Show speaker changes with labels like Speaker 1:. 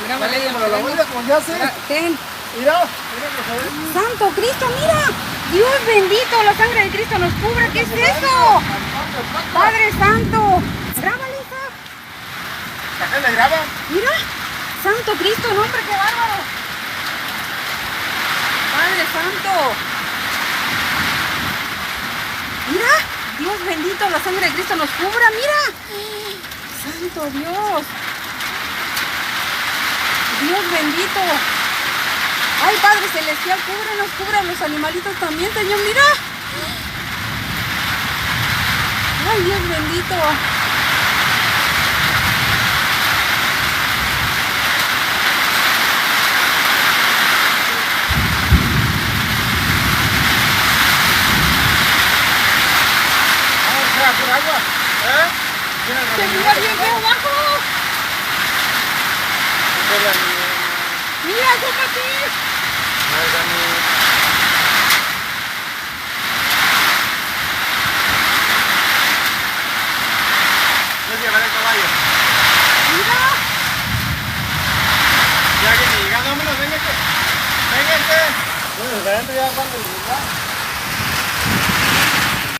Speaker 1: Grábale ahí.
Speaker 2: Para la vuelta, como ya sé.
Speaker 1: Ten.
Speaker 2: Mira, mira,
Speaker 1: Santo Cristo, mira. Dios bendito, la sangre de Cristo nos cubre. ¿Qué es eso? Padre Santo. Grábale, hija.
Speaker 2: ¿Acá le graba?
Speaker 1: Mira. Santo Cristo, no, hombre, qué bárbaro. Padre Santo. Mira. Dios bendito, la sangre de Cristo nos cubra. Mira. Santo Dios. Dios bendito. Ay, Padre Celestial, cúbrenos, cubre a los animalitos también, Señor, mira. Ay, Dios bendito.
Speaker 2: Vamos a por agua.
Speaker 1: Se mira bien feo abajo. Mira, acércate.
Speaker 2: Yo llevaré el caballo.
Speaker 1: Mira.
Speaker 2: Ya que llegando, vámonos, véngase. Véngase. Bueno, ya cuando